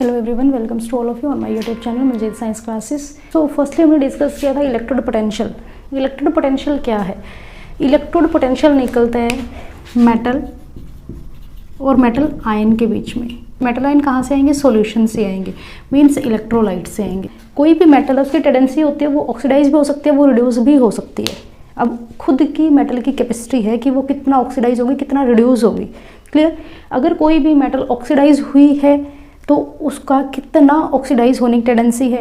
Hello everyone, welcomes to all of you on my YouTube channel Manjeet science classes. So firstly हमने discuss किया था electrode potential. Electrode potential क्या है? Electrode potential निकलता है metal और मेटल आयन के बीच में। मेटल आयन कहाँ से आएंगे? सॉल्यूशन से आएंगे, मींस इलेक्ट्रोलाइट से आएंगे। कोई भी मेटल है उसकी टेंडेंसी होती है वो ऑक्सीडाइज भी हो सकती है, वो रिड्यूस भी हो सकती है। अब खुद की मेटल की कैपेसिटी है कि वो कितना ऑक्सीडाइज होगी, कितना रिड्यूस होगी। क्लियर? अगर कोई भी मेटल ऑक्सीडाइज हुई है तो उसका कितना ऑक्सीडाइज होने की टेंडेंसी है,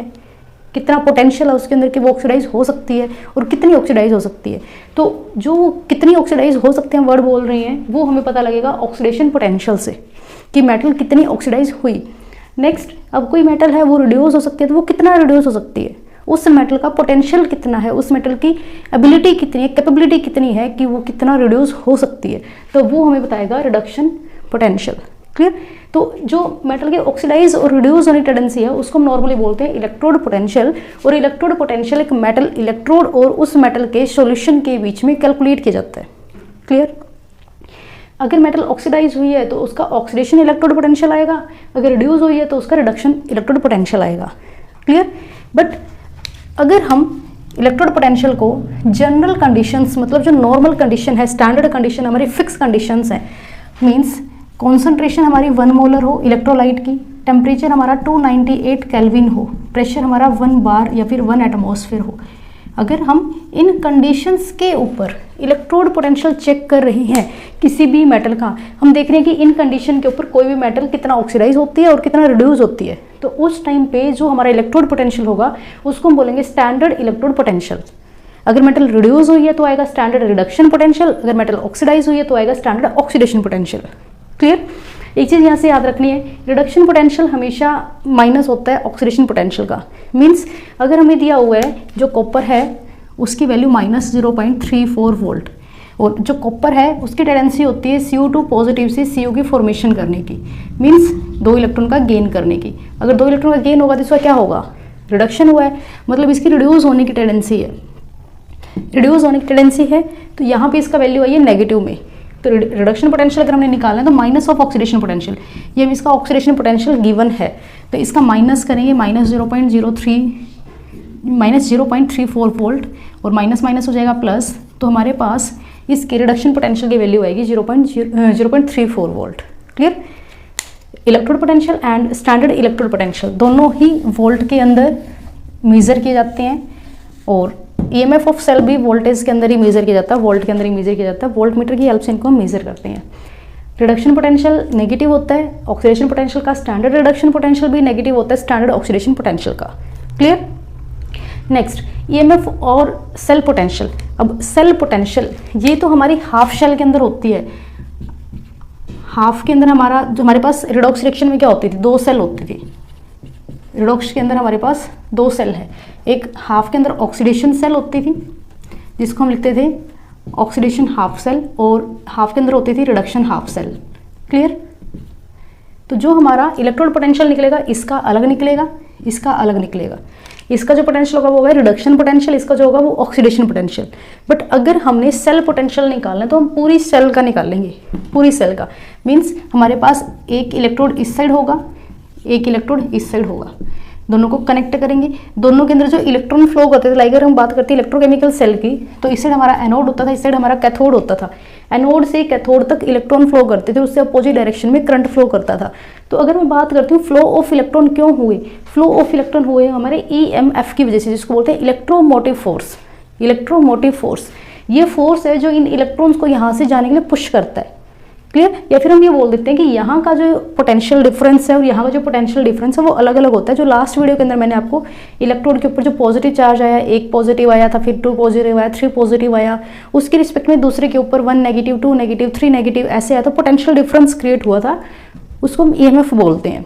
कितना पोटेंशियल है उसके अंदर कि वो ऑक्सीडाइज हो सकती है और कितनी ऑक्सीडाइज हो सकती है। तो जो कितनी ऑक्सीडाइज हो सकते हैं वर्ड बोल रही हैं वो हमें पता लगेगा ऑक्सीडेशन पोटेंशियल से कि मेटल कितनी ऑक्सीडाइज हुई। नेक्स्ट, अब कोई मेटल है वो रिड्यूस हो सकती है तो वो कितना रिड्यूस हो सकती है, उस मेटल का पोटेंशियल कितना है, उस मेटल की एबिलिटी कितनी है, कैपेबिलिटी कितनी है कि वो कितना रिड्यूस हो सकती है, तो वो हमें बताएगा रिडक्शन पोटेंशियल। क्लियर? तो जो मेटल के ऑक्सीडाइज और रिड्यूस होने की टेंडेंसी है उसको हम नॉर्मली बोलते हैं इलेक्ट्रोड पोटेंशियल। और इलेक्ट्रोड पोटेंशियल एक मेटल इलेक्ट्रोड और उस मेटल के सॉल्यूशन के बीच में कैलकुलेट किया जाता है। क्लियर? अगर मेटल ऑक्सीडाइज हुई है तो उसका ऑक्सीडेशन इलेक्ट्रोड पोटेंशियल आएगा, अगर रिड्यूस हुई है तो उसका रिडक्शन इलेक्ट्रोड पोटेंशियल आएगा। क्लियर? बट अगर हम इलेक्ट्रोड पोटेंशियल को जनरल कंडीशंस, मतलब जो नॉर्मल कंडीशन है, स्टैंडर्ड कंडीशन, हमारी फिक्स कंडीशंस है, मींस कॉन्सेंट्रेशन हमारी 1 मोलर हो इलेक्ट्रोलाइट की, टेम्परेचर हमारा 298 केल्विन हो, प्रेशर हमारा 1 बार या फिर 1 एटमॉस्फेयर हो, अगर हम इन कंडीशंस के ऊपर इलेक्ट्रोड पोटेंशियल चेक कर रहे हैं किसी भी मेटल का, हम देख रहे हैं कि इन कंडीशन के ऊपर कोई भी मेटल कितना ऑक्सीडाइज होती है और कितना रिड्यूस होती है, तो उस टाइम पे जो हमारा इलेक्ट्रोड पोटेंशियल होगा उसको हम बोलेंगे स्टैंडर्ड इलेक्ट्रोड पोटेंशियल। अगर मेटल रिड्यूस हुई है तो आएगा स्टैंडर्ड रिडक्शन पोटेंशियल, अगर मेटल ऑक्सीडाइज हुई है तो आएगा स्टैंडर्ड ऑक्सीडेशन पोटेंशियल। क्लियर? एक चीज़ यहाँ से याद रखनी है, रिडक्शन पोटेंशियल हमेशा माइनस होता है ऑक्सीडेशन पोटेंशियल का। मींस अगर हमें दिया हुआ है जो कॉपर है उसकी वैल्यू -0.34 वोल्ट, और जो कॉपर है उसकी टेंडेंसी होती है CO2 पॉजिटिव से CO की फॉर्मेशन करने की, मींस 2 इलेक्ट्रॉन का गेन करने की। अगर 2 इलेक्ट्रॉन का गेन होगा तो इसका क्या होगा? रिडक्शन हुआ है, मतलब इसकी रिड्यूस होने की टेंडेंसी है। रिड्यूस होने की टेंडेंसी है तो यहाँ पे इसका वैल्यू आई है नेगेटिव में, तो रिडक्शन पोटेंशियल अगर हमने निकालना है तो माइनस ऑफ ऑक्सीडेशन पोटेंशियल, ये इसका ऑक्सीडेशन पोटेंशियल गिवन है तो इसका माइनस करेंगे -0.34 वोल्ट और माइनस माइनस हो जाएगा प्लस, तो हमारे पास इसके रिडक्शन पोटेंशियल की वैल्यू आएगी 0.34 volt. Clear? Electrode potential and standard electrode potential दोनों ही वोल्ट के अंदर मेजर किए जाते हैं और EMF ऑफ सेल भी वोल्टेज के अंदर ही मेजर किया जाता है, वोल्ट के अंदर ही मेजर किया जाता है। वोल्ट मीटर की हेल्प से इनको हम मेजर करते हैं। रिडक्शन पोटेंशियल नेगेटिव होता है ऑक्सीडेशन पोटेंशियल का, स्टैंडर्ड रिडक्शन पोटेंशियल भी नेगेटिव होता है स्टैंडर्ड ऑक्सीडेशन पोटेंशियल का। क्लियर? नेक्स्ट, EMF और सेल पोटेंशियल। अब सेल पोटेंशियल ये तो हमारी हाफ शेल के अंदर होती है। हाफ के अंदर हमारा जो हमारे पास रिडॉक्स रिएक्शन में क्या होती थी? 2 सेल होती थी। रिडॉक्स के अंदर हमारे पास 2 सेल है, एक हाफ के अंदर ऑक्सीडेशन सेल होती थी जिसको हम लिखते थे ऑक्सीडेशन हाफ सेल, और हाफ के अंदर होती थी रिडक्शन हाफ सेल। क्लियर? तो जो हमारा इलेक्ट्रोड पोटेंशियल निकलेगा इसका अलग निकलेगा, इसका अलग निकलेगा। इसका जो पोटेंशियल होगा वो है रिडक्शन पोटेंशियल, इसका जो होगा वो ऑक्सीडेशन पोटेंशियल। बट अगर हमने सेल पोटेंशियल निकालना है तो हम पूरी सेल का निकालेंगे, पूरी सेल का। मीन्स हमारे पास एक इलेक्ट्रोड इस साइड होगा, एक इलेक्ट्रोड इस साइड होगा, दोनों को कनेक्ट करेंगे। दोनों के अंदर जो इलेक्ट्रॉन फ्लो करते थे, लाइक अगर हम बात करते हैं इलेक्ट्रोकेमिकल सेल की, तो इस साइड हमारा एनोड होता था, इस साइड हमारा कैथोड होता था। एनोड से कैथोड तक इलेक्ट्रॉन फ्लो करते थे, उससे अपोजिट डायरेक्शन में करंट फ्लो करता था। तो अगर मैं बात करती हूँ फ्लो ऑफ इलेक्ट्रॉन क्यों हुए, फ्लो ऑफ इलेक्ट्रॉन हुए हमारे EMF की वजह से, जिसको बोलते हैं इलेक्ट्रोमोटिव फोर्स। इलेक्ट्रोमोटिव फोर्स ये फोर्स है जो इन इलेक्ट्रॉन्स को यहाँ से जाने के लिए पुश करता है। क्लियर? या फिर हम ये बोल देते हैं कि यहाँ का जो पोटेंशियल डिफरेंस है और यहाँ का जो पोटेंशियल डिफरेंस है वो अलग अलग होता है। जो लास्ट वीडियो के अंदर मैंने आपको इलेक्ट्रोड के ऊपर जो पॉजिटिव चार्ज आया, 1 पॉजिटिव आया था, फिर 2 पॉजिटिव आया, 3 पॉजिटिव आया, उसके रिस्पेक्ट में दूसरे के ऊपर 1 नेगेटिव, 2 नेगेटिव, 3 नेगेटिव ऐसे आया, तो पोटेंशियल डिफरेंस क्रिएट हुआ था, उसको हम EMF बोलते हैं।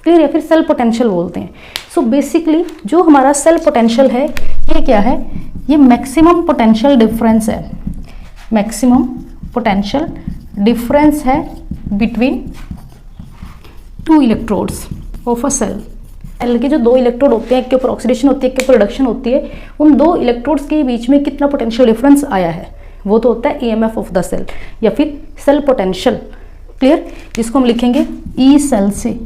क्लियर? या फिर सेल पोटेंशियल बोलते हैं। सो बेसिकली जो हमारा सेल पोटेंशियल है ये क्या है? ये मैक्सिमम पोटेंशियल डिफरेंस है, मैक्सिमम पोटेंशियल डिफरेंस है between 2 electrodes of a cell. Cell के जो 2 इलेक्ट्रोड होते हैं, एक के ऊपर ऑक्सीडेशन होती है, एक के ऊपर रिडक्शन होती है, उन 2 इलेक्ट्रोड्स के बीच में कितना पोटेंशियल डिफरेंस आया है वो तो होता है EMF ऑफ द सेल या फिर सेल पोटेंशियल। क्लियर? जिसको हम लिखेंगे E सेल से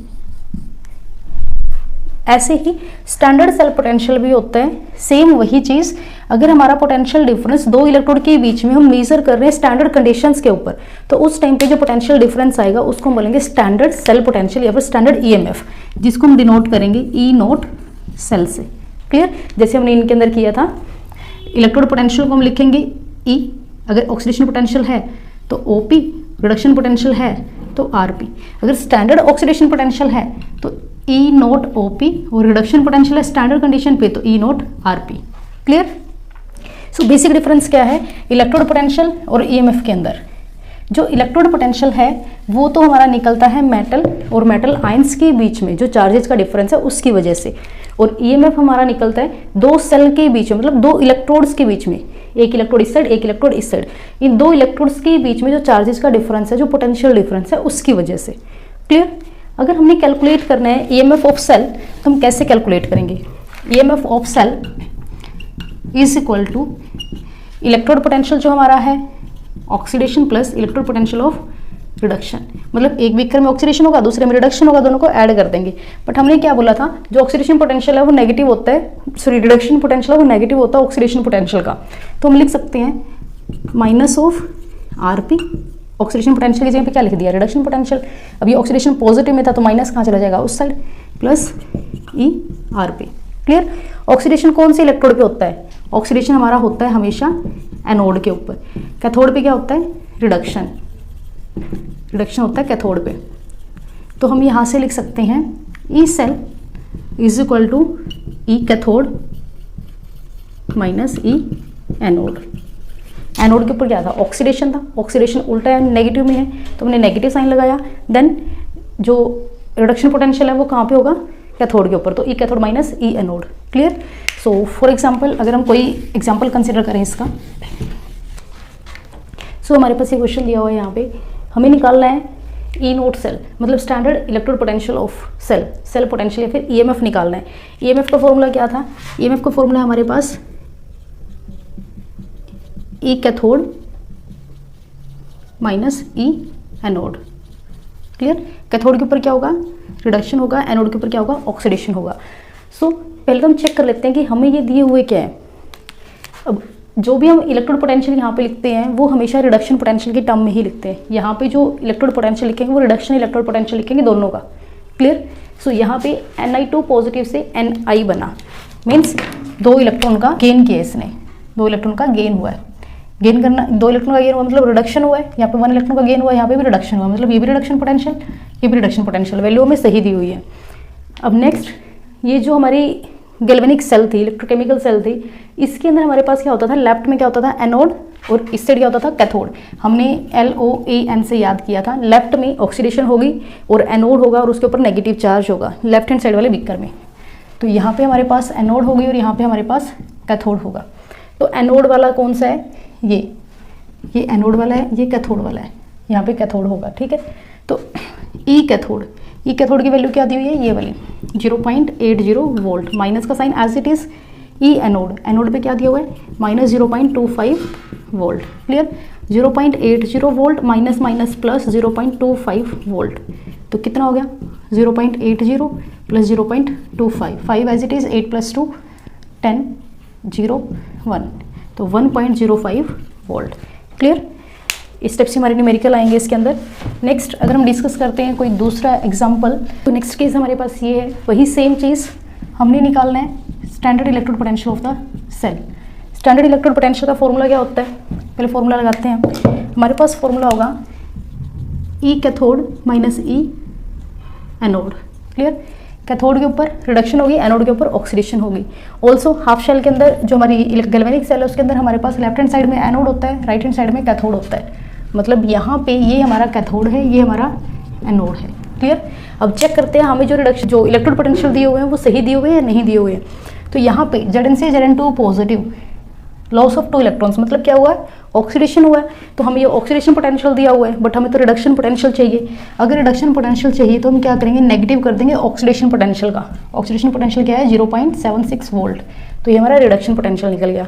ऐसे ही स्टैंडर्ड सेल पोटेंशियल भी होता है, सेम वही चीज़। अगर हमारा पोटेंशियल डिफरेंस दो इलेक्ट्रोड के बीच में हम मेजर कर रहे हैं स्टैंडर्ड कंडीशंस के ऊपर, तो उस टाइम पे जो पोटेंशियल डिफरेंस आएगा उसको हम बोलेंगे स्टैंडर्ड सेल पोटेंशियल या फिर स्टैंडर्ड ईएमएफ, जिसको हम डिनोट करेंगे ई नोट सेल से। क्लियर? जैसे हमने इनके अंदर किया था, इलेक्ट्रोड पोटेंशियल को हम लिखेंगे ई, अगर ऑक्सीडेशन पोटेंशियल है तो ओपी, रिडक्शन पोटेंशियल है तो आरपी। अगर स्टैंडर्ड ऑक्सीडेशन पोटेंशियल है तो ई नोट ओपी, और रिडक्शन पोटेंशियल है स्टैंडर्ड कंडीशन पे तो E naught RP. Clear? So basic difference क्या है इलेक्ट्रोड पोटेंशियल और ईएमएफ के अंदर? जो इलेक्ट्रोड पोटेंशियल है वो तो हमारा निकलता है मेटल और मेटल आयंस के बीच में जो चार्जेस का डिफरेंस है उसकी वजह से, और ईएमएफ हमारा निकलता है दो सेल के बीच में, मतलब दो इलेक्ट्रोड्स के बीच में, एक इलेक्ट्रोड इस साइड एक इलेक्ट्रोड इस साइड, इन दो इलेक्ट्रोड्स के बीच में जो चार्जेस का डिफरेंस है, जो पोटेंशियल डिफरेंस है उसकी वजह से। क्लियर? अगर हमने कैलकुलेट करना है ईएमएफ ऑफ सेल तो हम कैसे कैलकुलेट करेंगे? EMF of cell is equal to electrode potential जो हमारा है oxidation plus electrode potential of reduction, मतलब एक बीकर में ऑक्सीडेशन होगा दूसरे में रिडक्शन होगा, दोनों को ऐड कर देंगे। बट हमने क्या बोला था, जो ऑक्सीडेशन पोटेंशियल है वो नेगेटिव होता है, सॉरी रिडक्शन पोटेंशियल है वो नेगेटिव होता है ऑक्सीडेशन पोटेंशियल का, तो हम लिख सकते हैं minus of RP. Oxidation potential की जगह पे क्या लिख दिया, रिडक्शन पोटेंशियल। अब ये ऑक्सीडेशन पॉजिटिव में था तो माइनस कहाँ चला जाएगा, उस साइड, प्लस ई आरपी। क्लियर? ऑक्सीडेशन कौन से इलेक्ट्रोड पे होता है? ऑक्सीडेशन हमारा होता है हमेशा एनोड के ऊपर। कैथोड पे क्या होता है, रिडक्शन, रिडक्शन होता है कैथोड पे। तो हम यहाँ से लिख सकते हैं E cell is equal to E cathode minus E anode. Anode के ऊपर क्या था, ऑक्सीडेशन था, ऑक्सीडेशन उल्टा है, नेगेटिव में है तो हमने नेगेटिव साइन लगाया। देन जो रिडक्शन पोटेंशियल है वो कहाँ पे होगा, कैथोड के ऊपर, तो E cathode minus E anode. Clear? So for example अगर हम कोई एग्जांपल कंसिडर करें इसका, सो हमारे पास ये क्वेश्चन दिया हुआ है यहाँ पे, हमें निकालना है ई नोट सेल, मतलब standard electrode potential of cell, cell potential या फिर ईएमएफ निकालना है। ईएमएफ का फॉर्मूला क्या था, ईएमएफ का फॉर्मूला हमारे पास ई cathode minus E anode. Clear? Cathode के ऊपर क्या होगा, रिडक्शन होगा, एनोड के ऊपर क्या होगा, ऑक्सीडेशन होगा। सो पहले तो हम चेक कर लेते हैं कि हमें ये दिए हुए क्या है। अब जो भी हम इलेक्ट्रोड पोटेंशियल यहाँ पे लिखते हैं वो हमेशा रिडक्शन पोटेंशियल के टर्म में ही लिखते हैं। यहाँ पे जो इलेक्ट्रोड पोटेंशियल लिखेंगे वो रिडक्शन इलेक्ट्रोड पोटेंशियल लिखेंगे दोनों का। क्लियर? सो यहाँ पे Ni2 पॉजिटिव से Ni बना, मीन्स दो इलेक्ट्रॉन का गेन किया इसने, दो इलेक्ट्रॉन का गेन हुआ है। गेन करना, दो इलेक्ट्रॉन का गेन हुआ मतलब रिडक्शन हुआ है, यहाँ पे वन इलेक्ट्रॉन का गेन हुआ है, यहाँ पे भी रिडक्शन हुआ, मतलब ये भी रिडक्शन पोटेंशियल, ये भी रिडक्शन पोटेंशियल, वैल्यू में सही दी हुई है। अब नेक्स्ट, ये जो हमारी गैल्वेनिक सेल थी, इलेक्ट्रोकेमिकल सेल थी, इसके अंदर हमारे पास क्या होता था, लेफ्ट में क्या होता था, एनोड, और इस साइड क्या होता था, कैथोड। हमने LOAN से याद किया था, लेफ्ट में ऑक्सीडेशन होगी और एनोड होगा और उसके ऊपर नेगेटिव चार्ज होगा लेफ्ट हैंड साइड वाले बीकर में। तो यहाँ पे हमारे पास एनोड होगी और यहाँ पे हमारे पास कैथोड होगा। तो एनोड वाला कौन सा है, ये एनोड वाला है, ये कैथोड वाला है, यहाँ पे कैथोड होगा। ठीक है? तो ई कैथोड, ई कैथोड की वैल्यू क्या दी हुई है, ये वाली 0.80 वोल्ट, माइनस का sign as it is. E anode, anode पे क्या दिया हुआ है, minus 0.25 volt. Clear? 0.80 volt minus minus plus 0.25 volt, तो कितना हो गया, 0.80 प्लस 0.25, 5 एज इट इज, 8 + 2 10, 0 1, तो 1.05 वोल्ट। क्लियर? इस स्टेप से हमारे न्यूमेरिकल आएंगे इसके अंदर। नेक्स्ट अगर हम डिस्कस करते हैं कोई दूसरा एग्जांपल, तो नेक्स्ट केस हमारे पास ये है, वही सेम चीज़ हमने निकालना है, standard electrode potential of the cell. Standard electrode potential का फॉर्मूला क्या होता है, पहले फॉर्मूला लगाते हैं। हमारे पास फॉर्मूला होगा ई cathode minus E anode. Clear? Cathode के ऊपर रिडक्शन होगी, एनोड के ऊपर ऑक्सीडेशन होगी। ऑल्सो हाफ शेल के अंदर जो हमारी गैल्वेनिक सेल है उसके अंदर हमारे पास लेफ्ट हैंड साइड में एनोड होता है, राइट हैंड साइड में कैथोड होता है, मतलब यहाँ पे ये हमारा कैथोड है, ये हमारा एनोड है। क्लियर? अब चेक करते हैं हमें जो रिडक्शन, जो इलेक्ट्रोड पोटेंशियल दिए हुए हैं वो सही दिए हुए हैं या नहीं दिए हुए हैं। तो यहाँ पे Zn से Zn2 positive, loss of 2 electrons, मतलब क्या हुआ है, ऑक्सीडेशन हुआ है। तो हमें ये ऑक्सीडेशन पोटेंशियल दिया हुआ है, बट हमें तो रिडक्शन पोटेंशियल चाहिए। अगर रिडक्शन पोटेंशियल चाहिए तो हम क्या करेंगे, नेगेटिव कर देंगे ऑक्सीडेशन पोटेंशियल का। ऑक्सीडेशन पोटेंशियल क्या है, 0.76 वोल्ट, तो ये हमारा रिडक्शन पोटेंशियल निकल गया।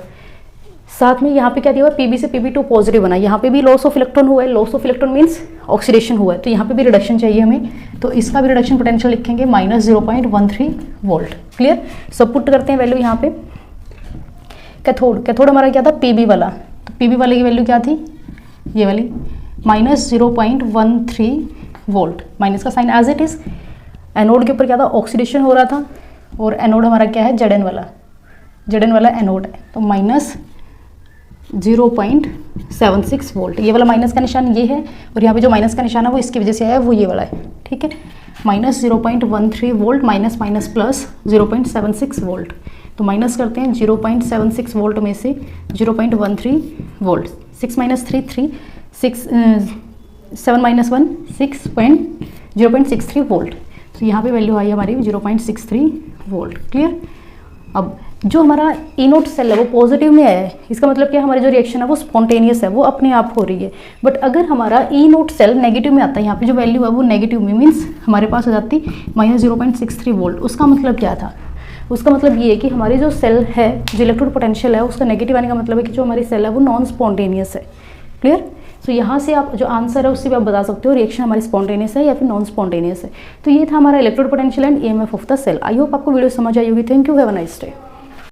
साथ में यहाँ पे क्या दिया हुआ है, Pb से Pb2 पॉजिटिव बना, यहाँ पे भी लॉस ऑफ इलेक्ट्रॉन हुआ है, loss of electron means oxidation हुआ है, तो यहाँ पे भी रिडक्शन चाहिए हमें, तो इसका भी रिडक्शन पोटेंशियल लिखेंगे -0.13 वोल्ट। क्लियर। सब पुट करते हैं वैल्यू यहाँ पे। कैथोड हमारा क्या था, Pb वाला, तो Pb वाले की वैल्यू क्या थी, ये वाली -0.13 वोल्ट, माइनस का sign as it is. Anode के ऊपर क्या था, ऑक्सीडेशन हो रहा था, और एनोड हमारा क्या है, Zn वाला एनोड है, तो -0.76 वोल्ट। ये वाला माइनस का निशान ये है, और यहाँ पे जो माइनस का निशान है वो इसकी वजह से आया है, वो ये वाला है। ठीक है, -0.13 वोल्ट माइनस प्लस 0.76 वोल्ट, तो माइनस करते हैं 0.76 वोल्ट में से 0.13 वोल्ट। 6 - 3 3 6 7 - 1 0.63 वोल्ट, तो यहाँ पे वैल्यू आई हमारी 0.63 वोल्ट। क्लियर। अब जो हमारा इनोट सेल है वो पॉजिटिव में आया है, इसका मतलब क्या, हमारी जो रिएक्शन है वो स्पॉन्टेनियस है, वो अपने आप हो रही है। बट अगर हमारा इनोट सेल नेगेटिव में आता है, यहाँ पे जो वैल्यू है वो नेगेटिव में, मीन्स हमारे पास हो जाती -0.63 वोल्ट। उसका मतलब क्या था, उसका मतलब ये है कि हमारी जो सेल है, जो इलेक्ट्रोड पोटेंशियल है, उसका नेगेटिव आने का मतलब है कि जो हमारी सेल है वो नॉन स्पॉन्टेनियस है। क्लियर। तो यहाँ से आप जो आंसर है उससे भी आप बता सकते हो रिएक्शन हमारी स्पॉन्टेनियस है या फिर नॉन स्पॉन्टेनियस है। तो ये था हमारा electrode potential and EMF of the cell. I hope आपको वीडियो समझ आई होगी। Thank you, have a nice day.